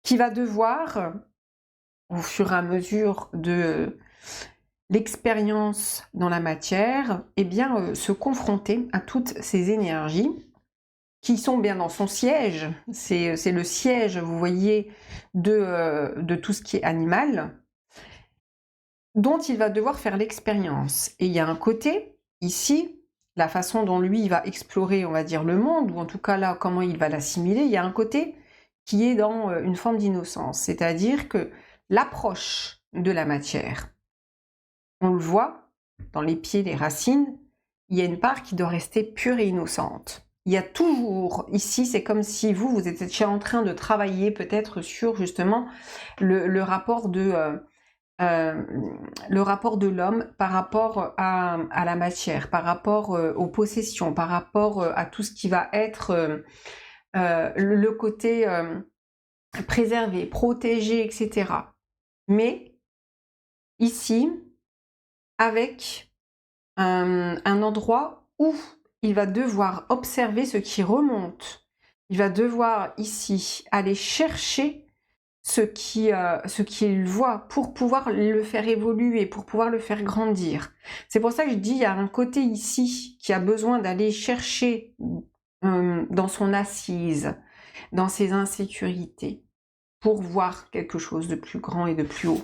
qui va devoir, au fur et à mesure de l'expérience dans la matière, eh bien, se confronter à toutes ces énergies qui sont bien dans son siège. C'est le siège, vous voyez, de tout ce qui est animal, dont il va devoir faire l'expérience. Et il y a un côté, ici, la façon dont lui, il va explorer, on va dire, le monde, ou en tout cas là, comment il va l'assimiler, il y a un côté qui est dans une forme d'innocence. C'est-à-dire que l'approche de la matière, on le voit dans les pieds, les racines, il y a une part qui doit rester pure et innocente. Il y a toujours, ici, c'est comme si vous étiez en train de travailler peut-être sur justement le rapport de l'homme par rapport à la matière, par rapport aux possessions, par rapport à tout ce qui va être le côté préservé, protégé, etc. Mais ici, avec un endroit où il va devoir observer ce qui remonte. Il va devoir ici aller chercher ce qu'il voit pour pouvoir le faire évoluer, pour pouvoir le faire grandir. C'est pour ça que je dis, il y a un côté ici qui a besoin d'aller chercher dans son assise, dans ses insécurités, pour voir quelque chose de plus grand et de plus haut.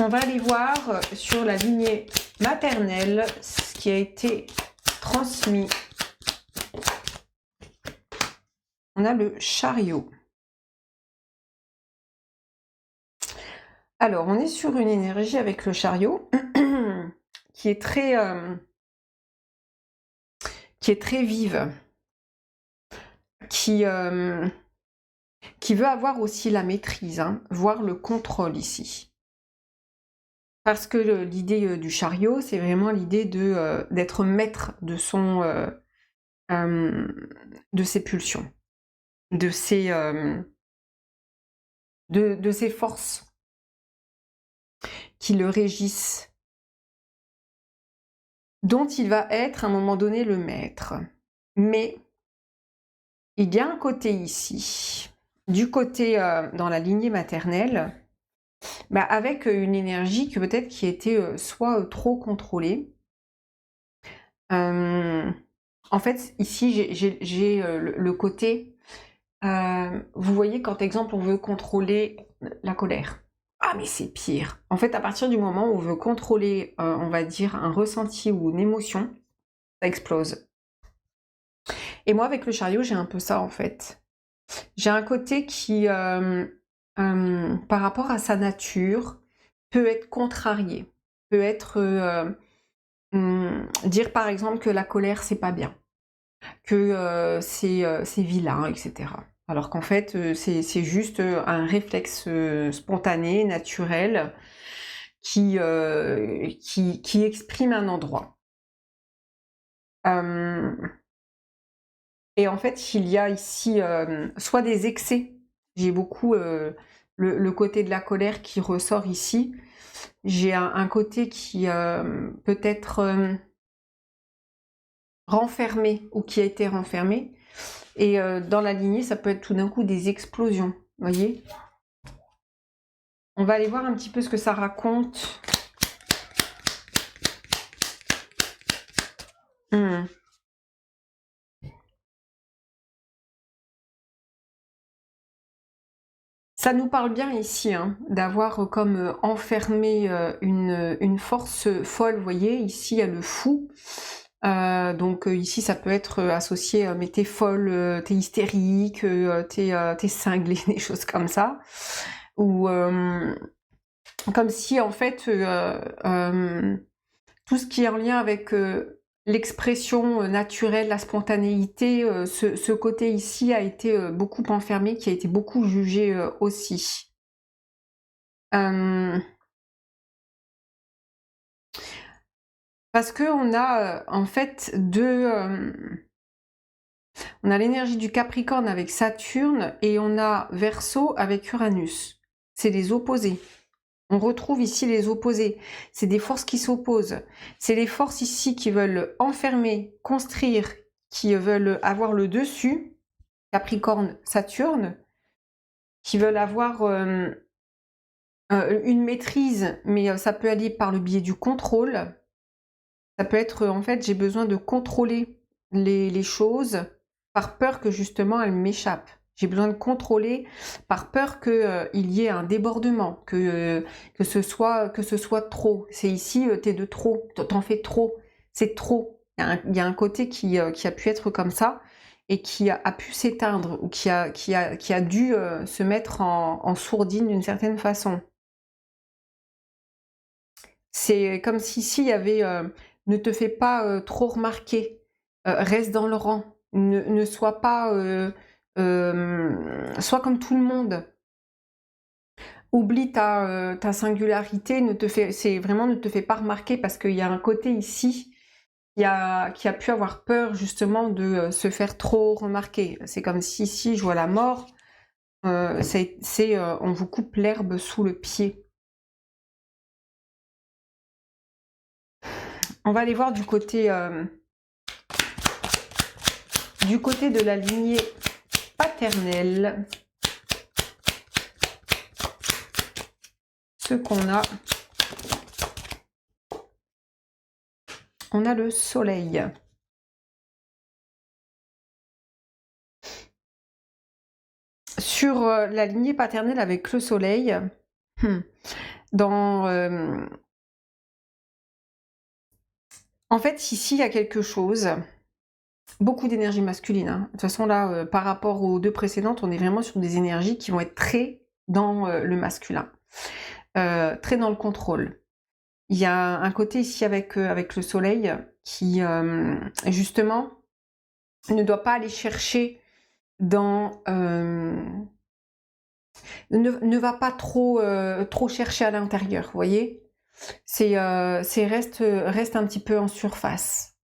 On va aller voir sur la lignée maternelle ce qui a été transmis. On a le chariot. Alors, on est sur une énergie avec le chariot qui est très vive, qui veut avoir aussi la maîtrise, hein, voire le contrôle ici. Parce que l'idée du chariot, c'est vraiment l'idée d'être maître de ses pulsions, de ses forces qui le régissent, dont il va être à un moment donné le maître. Mais il y a un côté ici, du côté dans la lignée maternelle, avec une énergie que peut-être qui était soit trop contrôlée. En fait, ici, j'ai le côté, vous voyez, quand, exemple, on veut contrôler la colère. Ah, mais c'est pire. En fait, à partir du moment où on veut contrôler, on va dire, un ressenti ou une émotion, ça explose. Et moi, avec le chariot, j'ai un peu ça, en fait. J'ai un côté qui, par rapport à sa nature, peut être contrarié, peut être dire par exemple que la colère c'est pas bien, que c'est vilain, etc. Alors qu'en fait c'est juste un réflexe spontané, naturel, qui exprime un endroit. Et en fait il y a ici soit des excès, j'ai beaucoup le côté de la colère qui ressort ici. J'ai un côté qui peut être renfermé ou qui a été renfermé. Et dans la lignée, ça peut être tout d'un coup des explosions. Vous voyez? On va aller voir un petit peu ce que ça raconte. Ça nous parle bien ici, hein, d'avoir comme enfermé une force folle, vous voyez, ici il y a le fou, donc ici ça peut être associé, mais t'es folle, t'es hystérique, t'es cinglée, des choses comme ça, ou comme si en fait tout ce qui est en lien avec l'expression naturelle, la spontanéité, ce côté ici a été beaucoup enfermé, qui a été beaucoup jugé aussi. Parce qu'on a en fait on a l'énergie du Capricorne avec Saturne et on a Verseau avec Uranus. C'est les opposés. On retrouve ici les opposés. C'est des forces qui s'opposent. C'est les forces ici qui veulent enfermer, construire, qui veulent avoir le dessus, Capricorne, Saturne, qui veulent avoir une maîtrise, mais ça peut aller par le biais du contrôle. Ça peut être, en fait, j'ai besoin de contrôler les choses par peur que justement elles m'échappent. J'ai besoin de contrôler par peur qu'il y ait un débordement, que ce soit trop. C'est ici, t'es de trop, t'en fais trop, c'est trop. Il y a un côté qui a pu être comme ça. et qui a pu s'éteindre ou qui a dû se mettre en sourdine d'une certaine façon. C'est comme si ici il y avait ne te fais pas trop remarquer, reste dans le rang, ne sois pas, sois comme tout le monde. Oublie ta singularité, c'est vraiment ne te fais pas remarquer parce qu'il y a un côté ici qui a pu avoir peur justement de se faire trop remarquer. C'est comme si ici je vois la mort, on vous coupe l'herbe sous le pied. On va aller voir du côté de la lignée paternelle. Ce qu'on a. On a le soleil. Sur la lignée paternelle avec le soleil, en fait, ici, il y a quelque chose, beaucoup d'énergie masculine. Hein. De toute façon, là, par rapport aux deux précédentes, on est vraiment sur des énergies qui vont être très dans le masculin, très dans le contrôle. Il y a un côté ici avec le soleil qui, justement, ne doit pas aller chercher dans... ne va pas trop chercher à l'intérieur, vous voyez. Reste un petit peu en surface.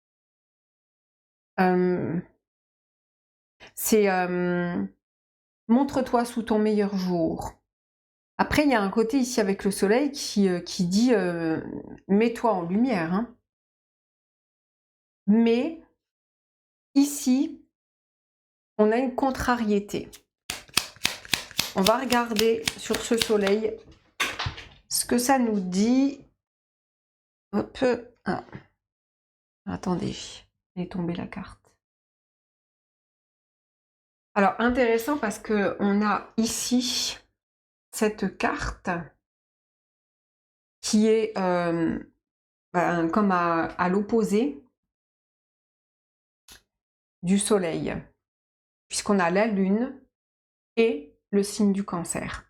Montre-toi sous ton meilleur jour. Après, il y a un côté ici avec le soleil qui dit mets-toi en lumière. Hein. Mais ici, on a une contrariété. On va regarder sur ce soleil ce que ça nous dit. Hop. Ah. Attendez, il est tombé la carte. Alors, intéressant parce qu'on a ici cette carte qui est comme à l'opposé du soleil, puisqu'on a la lune et le signe du cancer.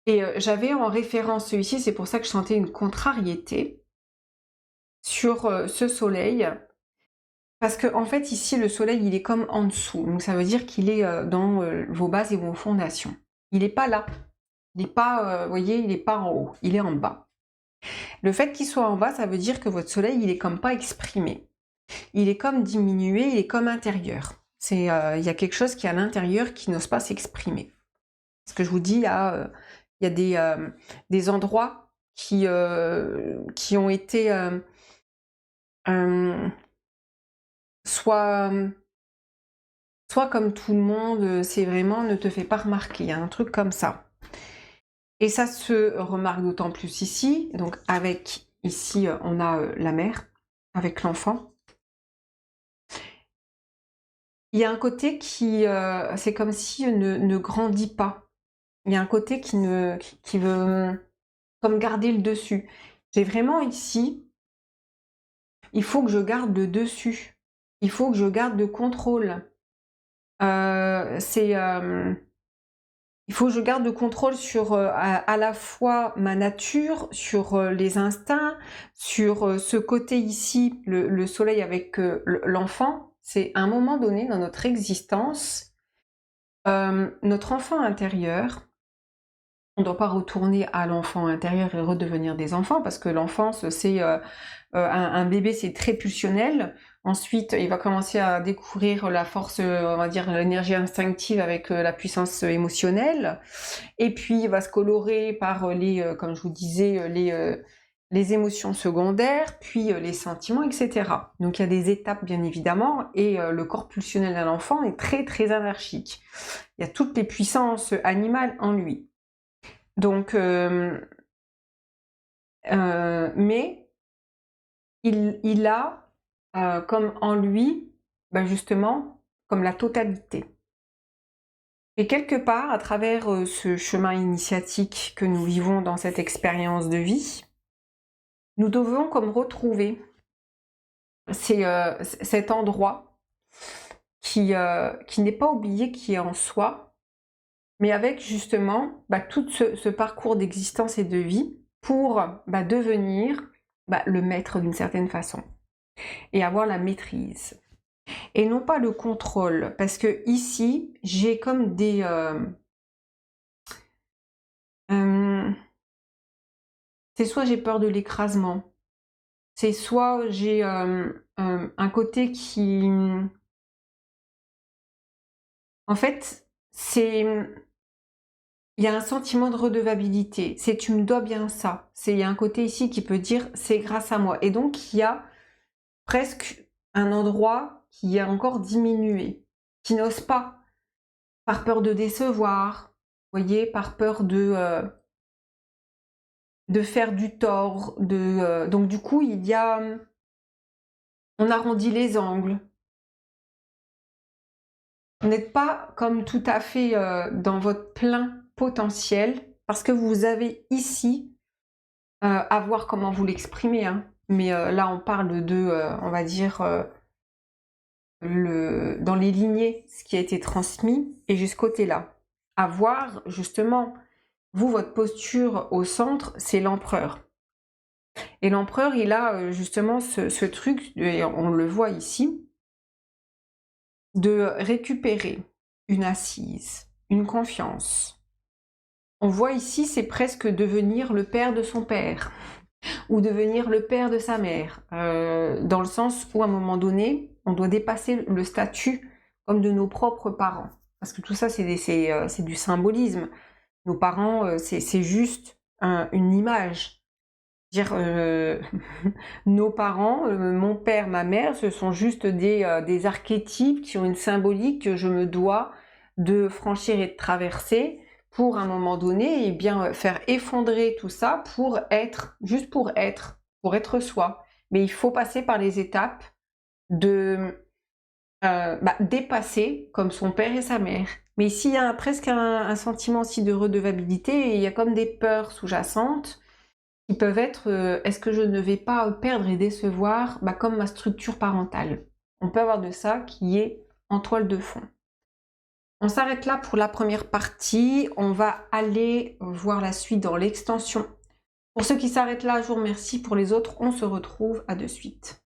Et j'avais en référence ici, c'est pour ça que je sentais une contrariété sur ce soleil, parce que en fait ici le soleil il est comme en dessous, donc ça veut dire qu'il est dans vos bases et vos fondations. Il n'est pas là, il n'est pas, vous voyez, il n'est pas en haut, il est en bas. Le fait qu'il soit en bas, ça veut dire que votre soleil il est comme pas exprimé. Il est comme diminué, il est comme intérieur. Il y a quelque chose qui est à l'intérieur qui n'ose pas s'exprimer. Ce que je vous dis, il y a des endroits qui ont été soit comme tout le monde, c'est vraiment ne te fais pas remarquer, il y a un truc comme ça. Et ça se remarque d'autant plus ici, donc avec, ici on a la mère, avec l'enfant. Il y a un côté qui, c'est comme si ne grandit pas. Il y a un côté qui veut comme garder le dessus. J'ai vraiment ici, il faut que je garde le dessus. Il faut que je garde le contrôle. Il faut que je garde le contrôle sur à la fois ma nature, sur les instincts, sur ce côté ici, le soleil avec l'enfant. C'est à un moment donné dans notre existence, notre enfant intérieur, on ne doit pas retourner à l'enfant intérieur et redevenir des enfants, parce que l'enfance, c'est un bébé, c'est très pulsionnel. Ensuite, il va commencer à découvrir la force, on va dire l'énergie instinctive avec la puissance émotionnelle. Et puis, il va se colorer par comme je vous disais, les émotions secondaires, puis les sentiments, etc. Donc, il y a des étapes, bien évidemment, et le corps pulsionnel d'un enfant est très, très anarchique. Il y a toutes les puissances animales en lui. Donc, mais il a comme en lui, justement, comme la totalité. Et quelque part, à travers ce chemin initiatique que nous vivons dans cette expérience de vie, nous devons comme retrouver cet endroit qui n'est pas oublié, qui est en soi, mais avec justement tout ce parcours d'existence et de vie pour devenir le maître d'une certaine façon et avoir la maîtrise. Et non pas le contrôle, parce que ici, j'ai comme des... c'est soit j'ai peur de l'écrasement, c'est soit j'ai un côté qui... En fait, c'est... Il y a un sentiment de redevabilité, c'est tu me dois bien ça. Il y a un côté ici qui peut dire c'est grâce à moi. Et donc il y a presque un endroit qui est encore diminué, qui n'ose pas, par peur de décevoir, vous voyez, par peur de faire du tort, donc du coup il y a... On arrondit les angles. Vous n'êtes pas comme tout à fait dans votre plein potentiel, parce que vous avez ici, à voir comment vous l'exprimez, hein, mais là on parle de, on va dire, dans les lignées, ce qui a été transmis, et jusqu'au côté là. À voir, justement, vous, votre posture au centre, c'est l'empereur. Et l'empereur, il a justement ce truc, et on le voit ici, de récupérer une assise, une confiance. On voit ici, c'est presque devenir le père de son père, ou devenir le père de sa mère, dans le sens où à un moment donné, on doit dépasser le statut comme de nos propres parents. Parce que tout ça, c'est du symbolisme. Nos parents, c'est juste une image. Dire, nos parents, mon père, ma mère, ce sont juste des archétypes qui ont une symbolique que je me dois de franchir et de traverser pour, à un moment donné, eh bien, faire effondrer tout ça pour être, juste pour être soi. Mais il faut passer par les étapes de dépasser comme son père et sa mère. Mais ici, il y a presque un sentiment aussi de redevabilité, et il y a comme des peurs sous-jacentes qui peuvent être est-ce que je ne vais pas perdre et décevoir comme ma structure parentale. On peut avoir de ça qui est en toile de fond. On s'arrête là pour la première partie. On va aller voir la suite dans l'extension. Pour ceux qui s'arrêtent là, je vous remercie. Pour les autres, on se retrouve à de suite.